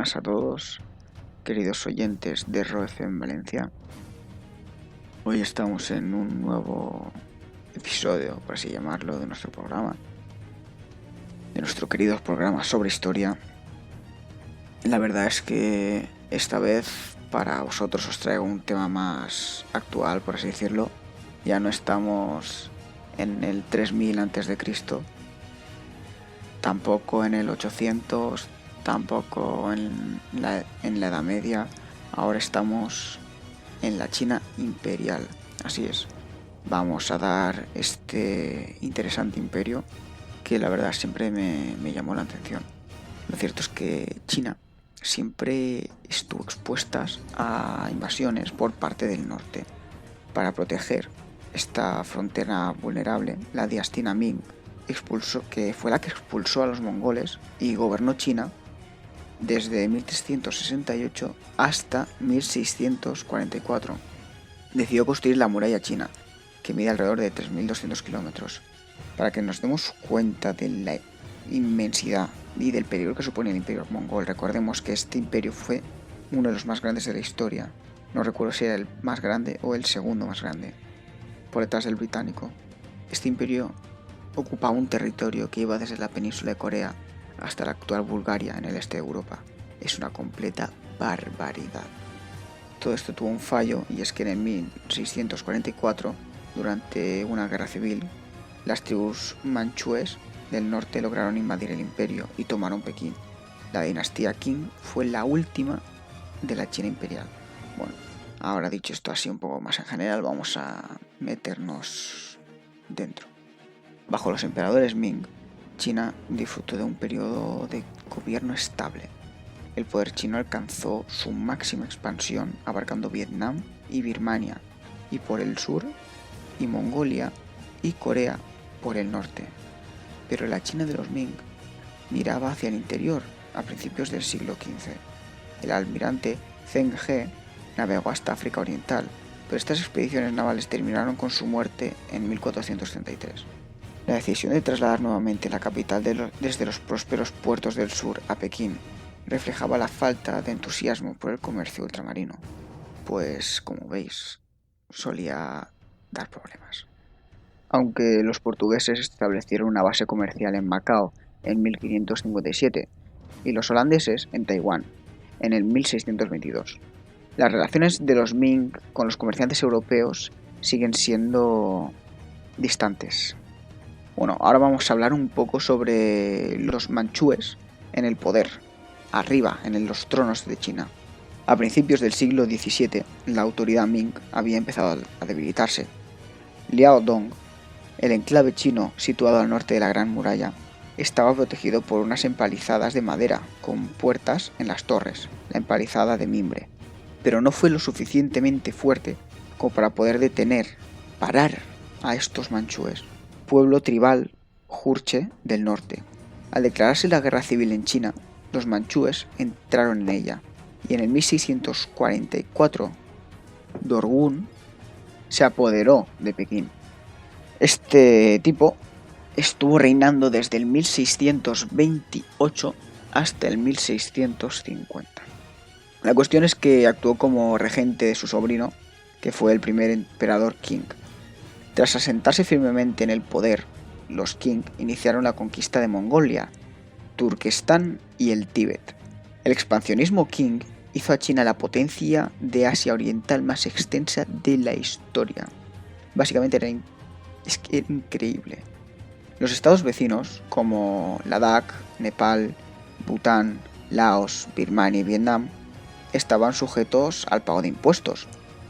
buenas a todos, queridos oyentes de ROF en Valencia. Hoy estamos en un nuevo episodio, por así llamarlo, de nuestro programa, de nuestro querido programa sobre historia. La verdad es que esta vez para vosotros os traigo un tema más actual, por así decirlo. Ya no estamos en el 3000 a.C., tampoco en el 800, tampoco en la Edad Media. Ahora estamos en la China imperial. Así es, vamos a dar este interesante imperio que la verdad siempre me llamó la atención. Lo cierto es que China siempre estuvo expuesta a invasiones por parte del norte. Para proteger esta frontera vulnerable, la dinastía Ming fue la que expulsó a los mongoles y gobernó China desde 1368 hasta 1644. Decidió construir la muralla china, que mide alrededor de 3200 kilómetros. Para que nos demos cuenta de la inmensidad y del peligro que supone el imperio mongol, recordemos que este imperio fue uno de los más grandes de la historia. No recuerdo si era el más grande o el segundo más grande, por detrás del británico. Este imperio ocupaba un territorio que iba desde la península de Corea hasta la actual Bulgaria en el este de Europa. Es una completa barbaridad. Todo esto tuvo un fallo, y es que en el 1644, durante una guerra civil, las tribus manchúes del norte lograron invadir el imperio y tomaron Pekín. La dinastía Qing fue la última de la China imperial. Bueno, ahora dicho esto así un poco más en general, vamos a meternos dentro. Bajo los emperadores Ming, China disfrutó de un periodo de gobierno estable. El poder chino alcanzó su máxima expansión abarcando Vietnam y Birmania, y por el sur, y Mongolia y Corea por el norte. Pero la China de los Ming miraba hacia el interior a principios del siglo XV. El almirante Zheng He navegó hasta África Oriental, pero estas expediciones navales terminaron con su muerte en 1433. La decisión de trasladar nuevamente la capital desde los prósperos puertos del sur a Pekín reflejaba la falta de entusiasmo por el comercio ultramarino, pues, como veis, solía dar problemas. Aunque los portugueses establecieron una base comercial en Macao en 1557 y los holandeses en Taiwán en el 1622. Las relaciones de los Ming con los comerciantes europeos siguen siendo distantes. Bueno, ahora vamos a hablar un poco sobre los manchúes en el poder, arriba, en los tronos de China. A principios del siglo XVII, la autoridad Ming había empezado a debilitarse. Liaodong, el enclave chino situado al norte de la Gran Muralla, estaba protegido por unas empalizadas de madera con puertas en las torres, la empalizada de mimbre. Pero no fue lo suficientemente fuerte como para poder parar a estos manchúes. Pueblo tribal jurche del norte. Al declararse la guerra civil en China, los manchúes entraron en ella, y en el 1644 Dorgun se apoderó de Pekín. Este tipo estuvo reinando desde el 1628 hasta el 1650. La cuestión es que actuó como regente de su sobrino, que fue el primer emperador Qing. Tras asentarse firmemente en el poder, los Qing iniciaron la conquista de Mongolia, Turquestán y el Tíbet. El expansionismo Qing hizo a China la potencia de Asia Oriental más extensa de la historia. Básicamente era increíble. Los estados vecinos, como Ladakh, Nepal, Bután, Laos, Birmania y Vietnam, estaban sujetos al pago de impuestos.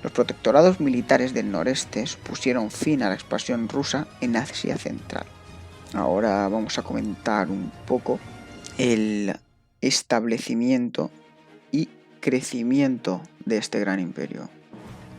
Los protectorados militares del noreste pusieron fin a la expansión rusa en Asia Central. Ahora vamos a comentar un poco el establecimiento y crecimiento de este gran imperio.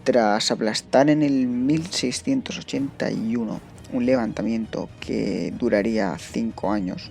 Tras aplastar en el 1681 un levantamiento que duraría 5 años,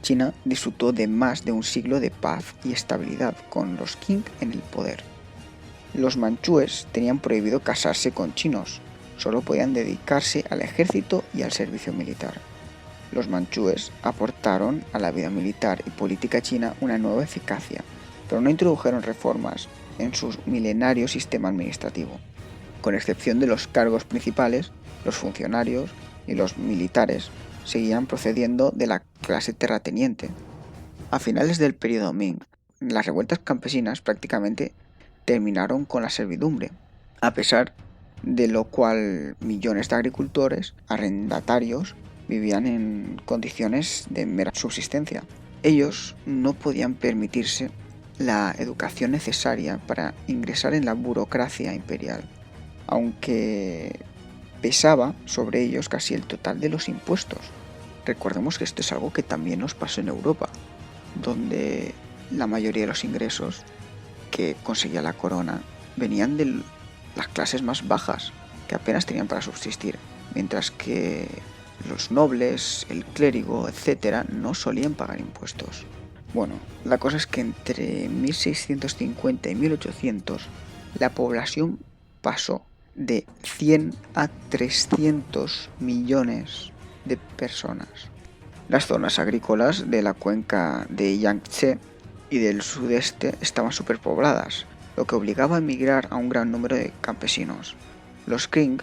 China disfrutó de más de un siglo de paz y estabilidad con los Qing en el poder. Los manchúes tenían prohibido casarse con chinos, solo podían dedicarse al ejército y al servicio militar. Los manchúes aportaron a la vida militar y política china una nueva eficacia, pero no introdujeron reformas en su milenario sistema administrativo. Con excepción de los cargos principales, los funcionarios y los militares seguían procediendo de la clase terrateniente. A finales del periodo Ming, las revueltas campesinas prácticamente terminaron con la servidumbre, a pesar de lo cual millones de agricultores, arrendatarios, vivían en condiciones de mera subsistencia. Ellos no podían permitirse la educación necesaria para ingresar en la burocracia imperial, aunque pesaba sobre ellos casi el total de los impuestos. Recordemos que esto es algo que también nos pasó en Europa, donde la mayoría de los ingresos que conseguía la corona venían de las clases más bajas, que apenas tenían para subsistir, mientras que los nobles, el clérigo, etc., no solían pagar impuestos. Bueno, la cosa es que entre 1650 y 1800 la población pasó de 100 a 300 millones de personas. Las zonas agrícolas de la cuenca de Yangtze y del sudeste estaban superpobladas, lo que obligaba a emigrar a un gran número de campesinos. Los Qing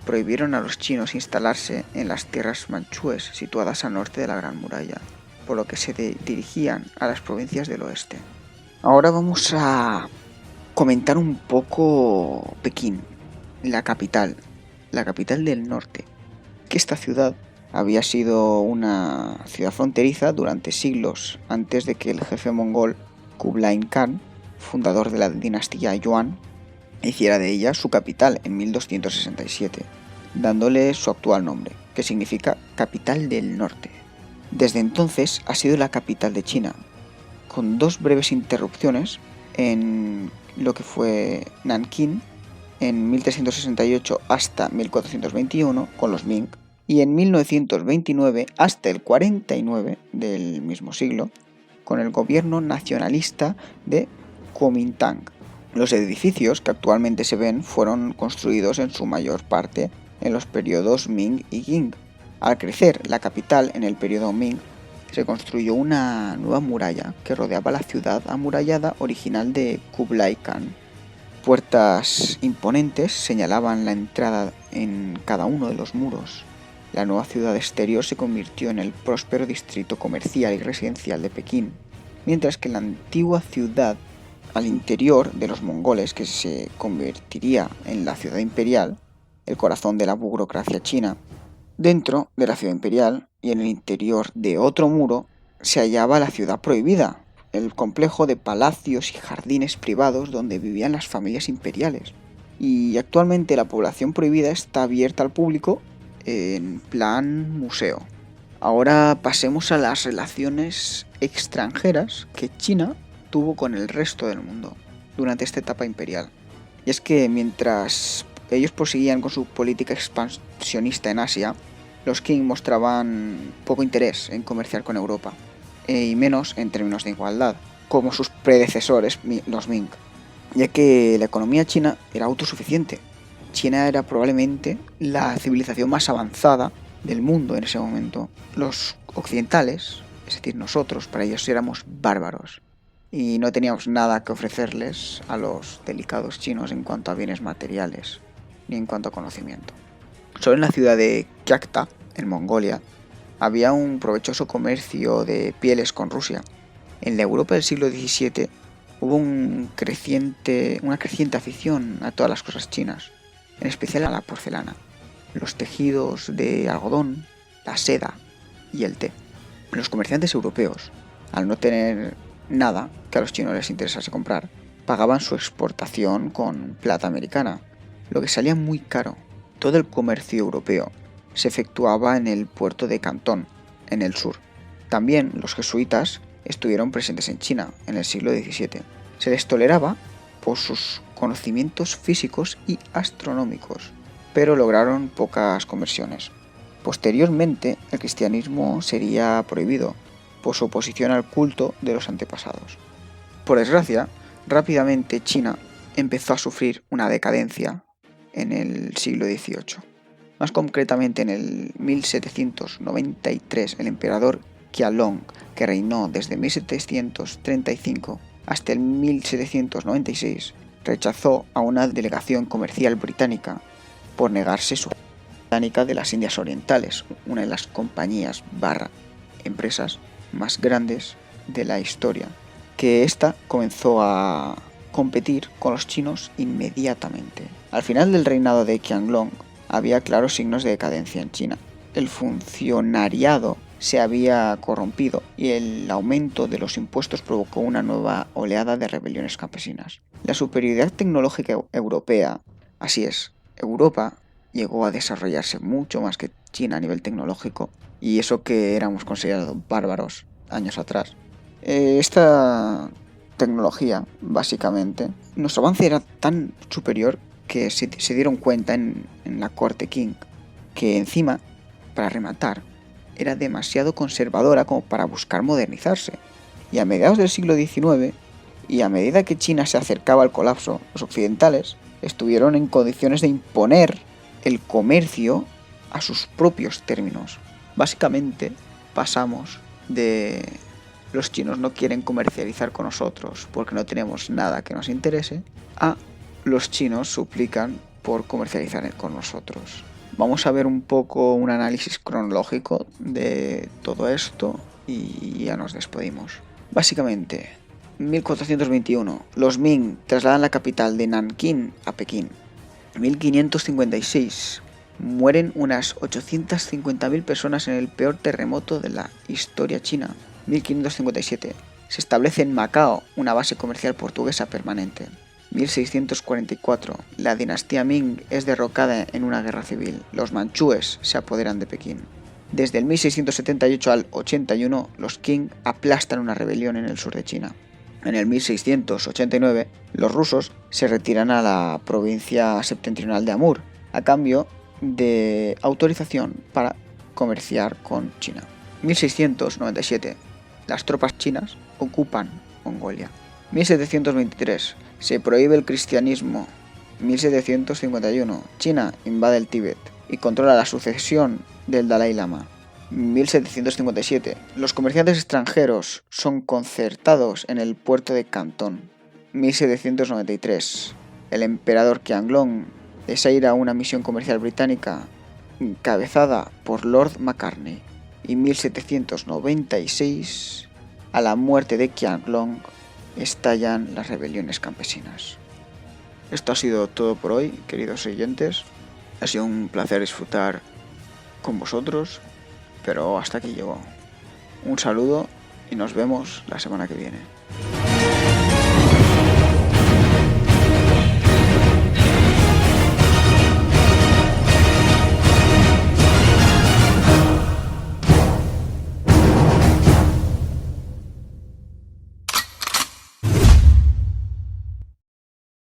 prohibieron a los chinos instalarse en las tierras manchúes situadas al norte de la Gran Muralla, por lo que se dirigían a las provincias del oeste. Ahora vamos a comentar un poco Pekín, la capital del norte, que esta ciudad había sido una ciudad fronteriza durante siglos antes de que el jefe mongol Kublai Khan, fundador de la dinastía Yuan, hiciera de ella su capital en 1267, dándole su actual nombre, que significa capital del norte. Desde entonces ha sido la capital de China, con dos breves interrupciones en lo que fue Nankín en 1368 hasta 1421 con los Ming, y en 1929 hasta el 49 del mismo siglo con el gobierno nacionalista de Kuomintang. Los edificios que actualmente se ven fueron construidos en su mayor parte en los periodos Ming y Qing. Al crecer la capital en el periodo Ming, se construyó una nueva muralla que rodeaba la ciudad amurallada original de Kublai Khan. Puertas imponentes señalaban la entrada en cada uno de los muros. La nueva ciudad exterior se convirtió en el próspero distrito comercial y residencial de Pekín, mientras que la antigua ciudad al interior de los mongoles, que se convertiría en la ciudad imperial, el corazón de la burocracia china. Dentro de la ciudad imperial y en el interior de otro muro se hallaba la ciudad prohibida, el complejo de palacios y jardines privados donde vivían las familias imperiales. Y actualmente la población prohibida está abierta al público en plan museo. Ahora pasemos a las relaciones extranjeras que China tuvo con el resto del mundo durante esta etapa imperial. Y es que mientras ellos proseguían con su política expansionista en Asia, los Qing mostraban poco interés en comerciar con Europa, y menos en términos de igualdad, como sus predecesores, los Ming, ya que la economía china era autosuficiente. China era probablemente la civilización más avanzada del mundo en ese momento. Los occidentales, es decir, nosotros, para ellos éramos bárbaros y no teníamos nada que ofrecerles a los delicados chinos en cuanto a bienes materiales ni en cuanto a conocimiento. Solo en la ciudad de Kyakhta, en Mongolia, había un provechoso comercio de pieles con Rusia. En la Europa del siglo XVII hubo una creciente afición a todas las cosas chinas, en especial a la porcelana, los tejidos de algodón, la seda y el té. Los comerciantes europeos, al no tener nada que a los chinos les interesase comprar, pagaban su exportación con plata americana, lo que salía muy caro. Todo el comercio europeo se efectuaba en el puerto de Cantón, en el sur. También los jesuitas estuvieron presentes en China en el siglo XVII. Se les toleraba por sus conocimientos físicos y astronómicos, pero lograron pocas conversiones. Posteriormente, el cristianismo sería prohibido por su oposición al culto de los antepasados. Por desgracia, rápidamente China empezó a sufrir una decadencia en el siglo XVIII. Más concretamente, en el 1793, el emperador Qianlong, que reinó desde 1735, hasta el 1796 rechazó a una delegación comercial británica por negarse su británica de las Indias Orientales, una de las compañías empresas más grandes de la historia, que ésta comenzó a competir con los chinos inmediatamente. Al final del reinado de Qianlong había claros signos de decadencia en China. El funcionariado se había corrompido y el aumento de los impuestos provocó una nueva oleada de rebeliones campesinas. La superioridad tecnológica europea, así es, Europa llegó a desarrollarse mucho más que China a nivel tecnológico, y eso que éramos considerados bárbaros años atrás. Esta tecnología, básicamente, nuestro avance era tan superior que se dieron cuenta en la corte Qing que encima, para rematar, era demasiado conservadora como para buscar modernizarse. Y a mediados del siglo XIX, y a medida que China se acercaba al colapso, los occidentales estuvieron en condiciones de imponer el comercio a sus propios términos. Básicamente pasamos de los chinos no quieren comercializar con nosotros porque no tenemos nada que nos interese, a los chinos suplican por comercializar con nosotros. Vamos a ver un poco un análisis cronológico de todo esto y ya nos despedimos. Básicamente, 1421, los Ming trasladan la capital de Nankín a Pekín. 1556, mueren unas 850.000 personas en el peor terremoto de la historia china. 1557, se establece en Macao una base comercial portuguesa permanente. 1644, la dinastía Ming es derrocada en una guerra civil. Los manchúes se apoderan de Pekín. Desde el 1678 al 81, los Qing aplastan una rebelión en el sur de China. En el 1689, los rusos se retiran a la provincia septentrional de Amur, a cambio de autorización para comerciar con China. 1697, las tropas chinas ocupan Mongolia. 1723, se prohíbe el cristianismo. 1751, China invade el Tíbet y controla la sucesión del Dalai Lama. 1757, los comerciantes extranjeros son concertados en el puerto de Cantón. 1793, el emperador Qianlong desaira una misión comercial británica encabezada por Lord Macartney. Y 1796, a la muerte de Qianlong, estallan las rebeliones campesinas. Esto ha sido todo por hoy, queridos oyentes. Ha sido un placer disfrutar con vosotros, pero hasta aquí llegó. Un saludo y nos vemos la semana que viene.